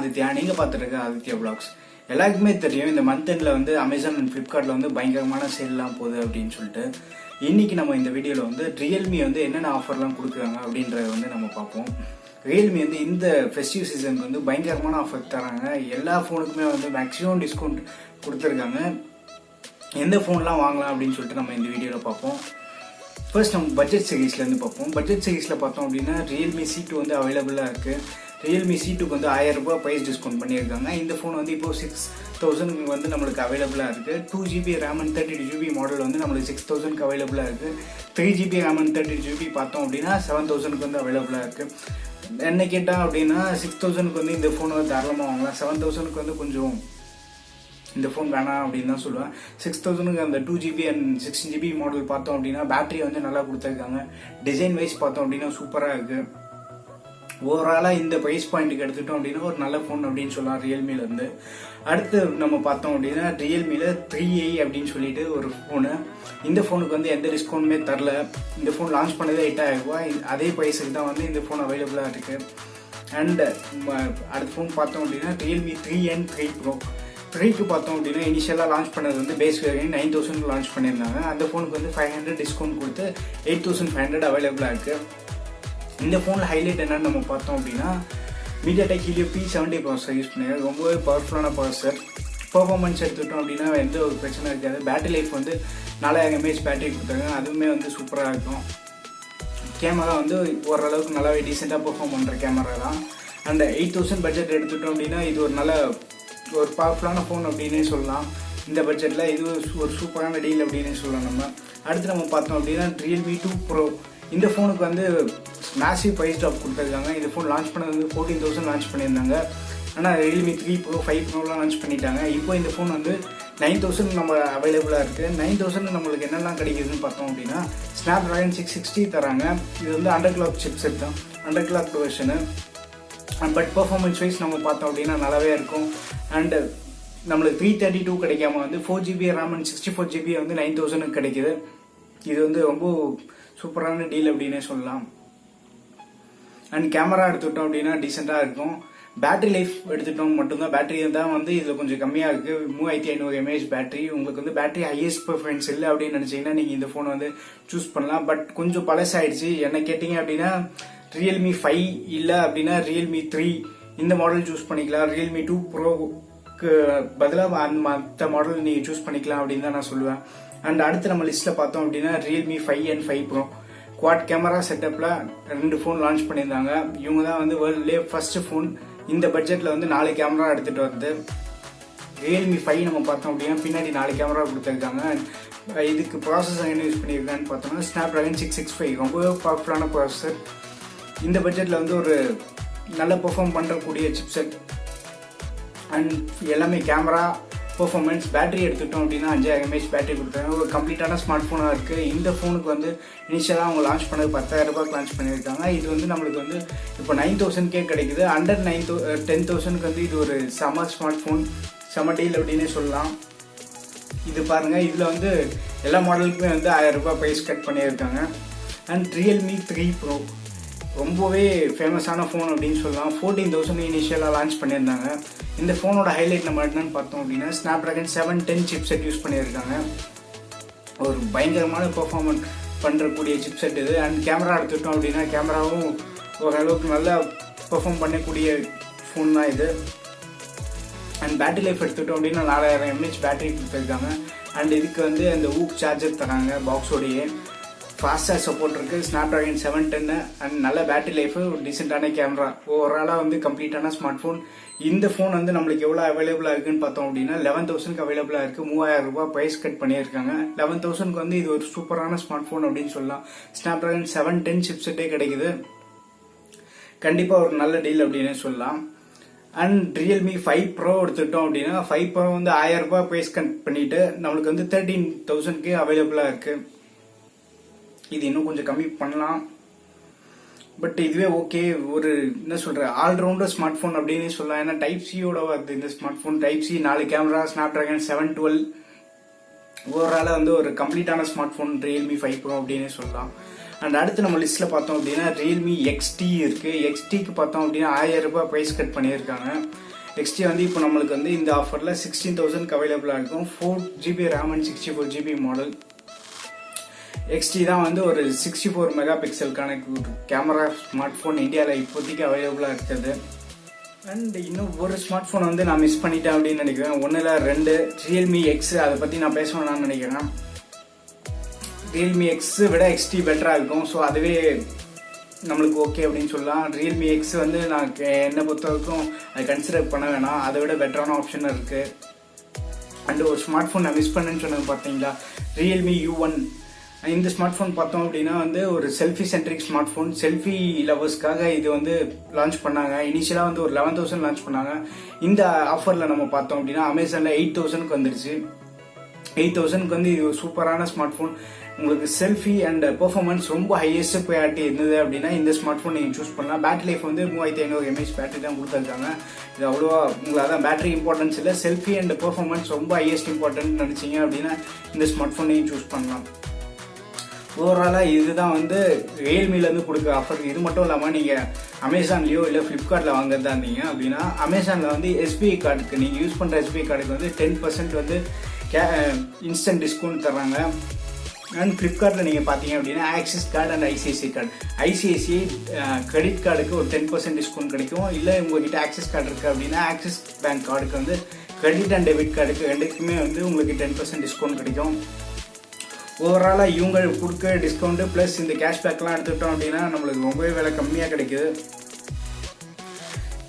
ஆதித்யா. நீங்க பார்த்துருக்க ஆதித்யா vlogs. எல்லாருக்குமே தெரியும் இந்த மந்த் எண்ட்ல வந்து அமேசான் அண்ட் ஃபிளிப்கார்ட்ல வந்து பயங்கரமான சேல்லாம் போகுது அப்படின்னு சொல்லிட்டு இன்னைக்கு நம்ம இந்த வீடியோல வந்து ரியல்மி வந்து என்னென்ன ஆஃபர்லாம் கொடுக்குறாங்க அப்படின்றத வந்து நம்ம பார்ப்போம். ரியல்மி வந்து இந்த ஃபெஸ்டிவ் சீசனுக்கு வந்து பயங்கரமான ஆஃபர் தராங்க. எல்லா ஃபோனுக்குமே வந்து மேக்ஸிமம் டிஸ்கவுண்ட் கொடுத்துருக்காங்க. எந்த ஃபோன்லாம் வாங்கலாம் அப்படின்னு சொல்லிட்டு நம்ம இந்த வீடியோவில் பார்ப்போம். ஃபர்ஸ்ட் நம்ம பட்ஜெட் சீரீஸ்லேருந்து பார்ப்போம். பட்ஜெட் சீரீஸில் பார்த்தோம் அப்படின்னா ரியல்மி C2 வந்து அவைலபிளாக இருக்குது. ரியல்மி C2க்கு வந்து 1000 ரூபாய் ப்ரைஸ் டிஸ்கவுண்ட் பண்ணியிருக்காங்க. இந்த ஃபோன் வந்து இப்போ 6000 வந்து நம்மளுக்கு அவைலபிளாக இருக்குது. 2GB RAM and 32GB model வந்து நம்மளுக்கு 6000க்கு அவைலபிளாக இருக்குது. 3GB RAM and 32GB பார்த்தோம் அப்படின்னா 7000க்கு வந்து அவைலபிளாக இருக்குது. என்ன கேட்டால் அப்படின்னா 6000க்கு வந்து இந்த ஃபோன் வந்து தாராளமாக வாங்கலாம். 7000க்கு வந்து கொஞ்சம் இந்த ஃபோன் வேணாம் அப்படின்னு தான் சொல்லுவேன். 6000க்கு அந்த 2GB அண்ட் 16GB மாடல் பார்த்தோம் அப்படின்னா பேட்டரி வந்து நல்லா கொடுத்துருக்காங்க. டிசைன் வைஸ் பார்த்தோம் அப்படின்னா சூப்பராக இருக்குது. ஓவராலாக இந்த ப்ரைஸ் பாயிண்ட்டுக்கு எடுத்துட்டோம் அப்படின்னா ஒரு நல்ல ஃபோன் அப்படின்னு சொல்லலாம் ரியல்மிலேருந்து. அடுத்து நம்ம பார்த்தோம் அப்படின்னா ரியல்மியில் 3i அப்படின்னு சொல்லிட்டு ஒரு ஃபோனு. இந்த ஃபோனுக்கு வந்து எந்த டிஸ்கவுண்ட்டுமே தரல. இந்த ஃபோன் லான்ச் பண்ணதே 8000 ரூபாய். அதே ப்ரைஸுக்கு தான் வந்து இந்த ஃபோன் அவைலபிளாக இருக்குது. அண்ட் அடுத்த ஃபோன் பார்த்தோம் அப்படின்னா ரியல்மி 3 and 3 Pro. 3க்கு பார்த்தோம் அப்படின்னா இனிஷியலாக லான்ச் பண்ணது வந்து பேஸ் வேரியன்ட் 9000 லான்ச் பண்ணியிருந்தாங்க. அந்த ஃபோனுக்கு வந்து 500 டிஸ்கவுண்ட் கொடுத்து 8500 அவைலபிளாக இருக்குது. இந்த ஃபோனில் ஹைலைட் என்னன்னு நம்ம பார்த்தோம் அப்படின்னா MediaTek Helio P70 processor use பண்ணியிருக்காங்க. ரொம்பவே பவர்ஃபுல்லான ப்ராசஸர். பர்ஃபார்மன்ஸ் எடுத்துக்கிட்டோம் அப்படின்னா எந்த ஒரு பிரச்சனை இருக்காது. பேட்டரி லைஃப் வந்து 4000 mAh பேட்டரி கொடுத்தாங்க. அதுவுமே வந்து சூப்பராக இருக்கும். கேமரா வந்து ஓரளவுக்கு நல்லாவே டீசெண்டாக பெர்ஃபார்ம் பண்ணுற கேமரா தான். அந்த 8000 பட்ஜெட் எடுத்துக்கிட்டோம் அப்படின்னா இது ஒரு நல்ல ஒரு பவர்ஃபுல்லான ஃபோன் அப்படின்னே சொல்லலாம். இந்த பட்ஜெட்டில் இது ஒரு சூப்பரான டீல் அப்படின்னே சொல்லலாம். அடுத்து நம்ம பார்த்தோம் அப்படின்னா ரியல்மி 2 Pro. இந்த ஃபோனுக்கு வந்து மேசிவ் ப்ரைஸ் ட்ராப் கொடுத்துருக்காங்க. இந்த ஃபோன் லான்ச் பண்ணது வந்து 14000 லான்ச் பண்ணியிருந்தாங்க. ஆனால் ரியல்மி 3 Pro 5 Proலாம் லான்ச் பண்ணிட்டாங்க. இப்போ இந்த ஃபோன் வந்து 9000 நம்ம அவைலபிளாக இருக்குது. 9000 நம்மளுக்கு என்னெல்லாம் கிடைக்குதுன்னு பார்த்தோம் அப்படின்னா Snapdragon 660 தராங்க. இது வந்து அண்டர் கிளாக் சிப் செட் தான், under clock version. But performance wise நம்ம பார்த்தோம் அப்படின்னா நல்லாவே இருக்கும். அண்டு நம்மளுக்கு 332 கிடைக்காம வந்து 4GB RAM and 64GB வந்து 9000 கிடைக்குது. இது வந்து ரொம்ப சூப்பரான டீல் அப்படின்னே சொல்லலாம். அண்ட் கேமரா எடுத்துக்கிட்டோம் அப்படின்னா டீசெண்டாக இருக்கும். பேட்டரி லைஃப் எடுத்துட்டோம் மட்டும்தான். பேட்டரி தான் வந்து இதில் கொஞ்சம் கம்மியாக இருக்குது. 3500 mAh பேட்டரி. உங்களுக்கு வந்து பேட்டரி ஹையஸ்ட் ப்ரிஃபரன்ஸ் இல்லை அப்படின்னு நினச்சிங்கன்னா நீங்கள் இந்த ஃபோனை வந்து சூஸ் பண்ணலாம். பட் கொஞ்சம் பழசாயிடுச்சு. என்ன கேட்டிங்க அப்படின்னா ரியல்மி 5 இல்லை அப்படின்னா ரியல்மி 3 இந்த மாடல் சூஸ் பண்ணிக்கலாம். ரியல்மி 2 ப்ரோக்கு பதிலாக அந்த மற்ற மாடல் நீங்கள் சூஸ் பண்ணிக்கலாம் அப்படின்னு தான் நான் சொல்லுவேன். அண்ட் அடுத்து நம்ம லிஸ்ட்டில் பார்த்தோம் அப்படின்னா Realme 5 and 5 Pro quad camera செட்டப்பில் 2 ஃபோன் லான்ச் பண்ணியிருந்தாங்க. இவங்க தான் வந்து வேர்ல்ட்லேயே ஃபர்ஸ்ட் ஃபோன் இந்த பட்ஜெட்டில் வந்து 4 கேமரா எடுத்துகிட்டு வருது. ரியல்மி 5 நம்ம பார்த்தோம் அப்படின்னா பின்னாடி 4 கேமரா கொடுத்துருக்காங்க. இதுக்கு ப்ராசஸர் என்ன யூஸ் பண்ணியிருக்கான்னு பார்த்தோம்னா Snapdragon 665 ரொம்ப பவர்ஃபுல்லான ப்ராசஸர். இந்த பட்ஜெட்டில் வந்து ஒரு நல்ல பெர்ஃபார்ம் பண்ணுறக்கூடிய சிப்செட். அண்ட் எல்லாமே கேமரா பெர்ஃபார்மன்ஸ். பேட்டரி எடுத்துட்டோம் அப்படின்னா 5000 mAh பேட்டரி கொடுத்தாங்க. ஒரு கம்ப்ளீட்டான ஸ்மார்ட் ஃபோனாக இருக்குது. இந்த ஃபோனுக்கு வந்து இனிஷியலாக அவங்க லான்ச் பண்ணது 10000 ரூபாய்க்கு லான்ச் பண்ணியிருக்காங்க. இது வந்து நம்மளுக்கு வந்து இப்போ 9000 கிடைக்குது. அண்டர் 10,000 வந்து இது ஒரு செம ஸ்மார்ட் ஃபோன், செம டீல் அப்படின்னே சொல்லலாம். இது பாருங்கள், இதில் வந்து எல்லா மாடலுக்குமே வந்து 1000 ரூபாய் ப்ரைஸ் கட் பண்ணியிருக்காங்க. அண்ட் ரியல்மி 3 Pro ரொம்பவே ஃபேமஸான ஃபோன் அப்படின்னு சொல்லலாம். 14000 இனிஷியலாக லான்ச் பண்ணியிருந்தாங்க. இந்த ஃபோனோட ஹைலைட் நம்ம என்னன்னு பார்த்தோம் அப்படின்னா Snapdragon 710 சிப்செட் யூஸ் பண்ணியிருக்காங்க. ஒரு பயங்கரமான பெர்ஃபார்மன்ஸ் பண்ணுறக்கூடிய சிப்செட் இது. அண்ட் கேமரா எடுத்துட்டோம் அப்படின்னா கேமராவும் ஓரளவுக்கு நல்லா பெர்ஃபார்ம் பண்ணக்கூடிய ஃபோன் தான் இது. அண்ட் பேட்டரி லைஃப் எடுத்துட்டோம் அப்படின்னா 4000 mAh பேட்டரி கொடுத்துருக்காங்க. அண்ட் இதுக்கு வந்து அந்த ஊக் சார்ஜர் தராங்க பாக்ஸோடையே. ஃபாஸ்டாக சப்போர்ட் இருக்குது. Snapdragon 710 அண்ட் நல்ல பேட்டரி லைஃபு, ஒரு டீசெண்டான கேமரா. ஓவராலாக வந்து கம்ப்ளீட்டான ஸ்மார்ட் ஃபோன். இந்த ஃபோன் வந்து நம்மளுக்கு எவ்வளோ அவைலபிளாக இருக்குன்னு பார்த்தோம் அப்படின்னா 11000க்கு அவைலபிளாக இருக்குது. 3000 ரூபாய் ப்ரைஸ் கட் பண்ணியிருக்காங்க. 11000க்கு வந்து இது ஒரு சூப்பரான ஸ்மார்ட் ஃபோன் அப்படின்னு சொல்லலாம். Snapdragon 710 சிப்செட்டே கிடைக்குது. கண்டிப்பாக ஒரு நல்ல டீல் அப்படின்னு சொல்லலாம். அண்ட் ரியல்மி 5 Pro எடுத்துட்டோம் அப்படின்னா 5 Pro வந்து 1000 ரூபாய் ப்ரைஸ் கட் பண்ணிட்டு நம்மளுக்கு வந்து 13000க்கு அவைலபிளாக இருக்குது. இது இன்னும் கொஞ்சம் கம்மி பண்ணலாம். பட் இதுவே ஓகே, ஒரு என்ன சொல்ற ஆல்ரவுண்டர் ஸ்மார்ட் ஃபோன் அப்படின்னு சொல்லலாம். ஏன்னா டைப் சியோட வருது இந்த smart phone. Type C, 4 camera, Snapdragon 712. ஓவராலாக வந்து ஒரு கம்ப்ளீட்டான ஸ்மார்ட் ஃபோன் ரியல்மி 5 Pro அப்படின்னு சொல்லலாம். அண்ட் அடுத்து நம்ம லிஸ்ட்டில் பார்த்தோம் அப்படின்னா ரியல்மி XT இருக்குது. XTக்கு பார்த்தோம் அப்படின்னா 1000 ரூபாய் ப்ரைஸ் கட் பண்ணியிருக்காங்க. XT வந்து இப்போ நம்மளுக்கு வந்து இந்த ஆஃபரில் 16,000 அவைலபிளாக இருக்கும். 4GB RAM and 64GB model. XT தான் வந்து ஒரு 64 மெகா பிக்சலுக்கான கேமரா ஸ்மார்ட் ஃபோன் இந்தியாவில் இப்போதைக்கு அவைலபிளாக இருக்குது. அண்ட் இன்னும் ஒரு ஸ்மார்ட் ஃபோன் வந்து நான் மிஸ் பண்ணிட்டேன் அப்படின்னு நினைக்கிறேன். ஒன்றில் 2 ரியல்மி எக்ஸ், அதை பற்றி நான் பேசணும்னு நினைக்கிறேன். ரியல்மி எக்ஸ் விட XT பெட்டராக இருக்கும். ஸோ அதுவே நம்மளுக்கு ஓகே அப்படின்னு சொல்லலாம். ரியல்மி எக்ஸ் வந்து நான் என்னை பொறுத்த வரைக்கும் அதை கன்சிடர் பண்ண வேணாம், அதை விட பெட்டரான ஆப்ஷன் இருக்குது. அண்ட் ஒரு ஸ்மார்ட் ஃபோன் நான் மிஸ் பண்ணேன்னு சொன்னது பார்த்தீங்களா, ரியல்மி U1. இந்த ஸ்மார்ட் ஃபோன் பார்த்தோம் அப்படின்னா வந்து ஒரு selfie centric smartphone. Selfie லவர்ஸ்க்காக இது வந்து லான்ச் பண்ணாங்க. இனிஷியலாக வந்து ஒரு 11,000 லான்ச் பண்ணாங்க. இந்த ஆஃபரில் நம்ம பார்த்தோம் அப்படின்னா அமேசானில் 8,000க்கு வந்துருச்சு. 8,000க்கு வந்து இது ஒரு சூப்பரான ஸ்மார்ட் ஃபோன். உங்களுக்கு செல்ஃபி அண்ட் பெர்ஃபார்மன்ஸ் ரொம்ப ஹையஸ்ட் ப்ரையாரிட்டி இருந்தது அப்படின்னா இந்த ஸ்மார்ட் ஃபோன் நீங்கள் சூஸ் பண்ணலாம். பேட்டரி லைஃப் வந்து 3500 mAh பேட்டரி தான் கொடுத்துருக்காங்க. இது அவ்வளோவா உங்களுக்கு அதான் பேட்டரி இம்பார்ட்டன்ஸ் இல்லை, செல்ஃபி அண்ட் பெர்ஃபார்மன்ஸ் ரொம்ப ஹையஸ்ட் இம்பார்ட்டன்ட் நினச்சிங்க அப்படின்னா இந்த ஸ்மார்ட் ஃபோன் நீங்கள் சூஸ் பண்ணலாம். ஓவராலாக இதுதான் வந்து ரியல்மிலேருந்து கொடுக்குற ஆஃபர். இது மட்டும் இல்லாமல் நீங்கள் அமேசான்லேயோ இல்லை ஃப்ளிப்கார்ட்டில் வாங்குறதா இருந்தீங்க அப்படின்னா அமேசானில் வந்து SBI கார்டுக்கு நீங்கள் யூஸ் பண்ணுற SBI கார்டுக்கு வந்து 10% வந்து இன்ஸ்டன்ட் டிஸ்கவுண்ட் தர்றாங்க. அண்ட் ஃப்ளிப்கார்ட்டில் நீங்கள் பார்த்தீங்க அப்படின்னா axis card and ICICI card. ICICI credit கார்டுக்கு ஒரு 10% டிஸ்கவுண்ட் கிடைக்கும். இல்லை உங்ககிட்ட ஆக்சிஸ் கார்டு இருக்குது அப்படின்னா ஆக்சிஸ் பேங்க் கார்டுக்கு வந்து கிரெடிட் அண்ட் டெபிட் கார்டுக்கு ரெண்டுக்குமே வந்து உங்களுக்கு 10% டிஸ்கவுண்ட் கிடைக்கும். ஓவராலாக இவங்க கொடுக்க டிஸ்கவுண்ட்டு ப்ளஸ் இந்த கேஷ்பேக்லாம் எடுத்துக்கிட்டோம் அப்படின்னா நம்மளுக்கு ரொம்பவே விலை கம்மியாக கிடைக்குது.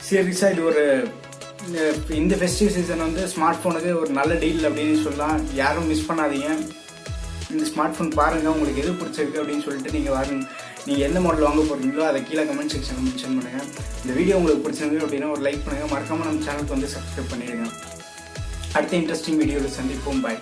சீரியஸாக இது ஒரு இந்த ஃபெஸ்டிவ் சீசன் வந்து ஸ்மார்ட் ஃபோனுக்கு ஒரு நல்ல டீல் அப்படின்னு சொல்லலாம். யாரும் மிஸ் பண்ணாதீங்க. இந்த ஸ்மார்ட் ஃபோன் பாருங்கள், உங்களுக்கு எது பிடிச்சிருக்கு அப்படின்னு சொல்லிட்டு நீங்கள் எந்த மாடல் வாங்க போகிறீங்களோ அதை கீழே கமெண்ட் செக்ஷனில் மென்ஷன் பண்ணுங்கள். இந்த வீடியோ உங்களுக்கு பிடிச்சிருக்கு அப்படின்னா ஒரு லைக் பண்ணுங்கள். மறக்காமல் நம்ம சேனலுக்கு வந்து சப்ஸ்கிரைப் பண்ணிடுங்க. அடுத்த இன்ட்ரெஸ்டிங் வீடியோவில் சந்திப்போம். பாய்.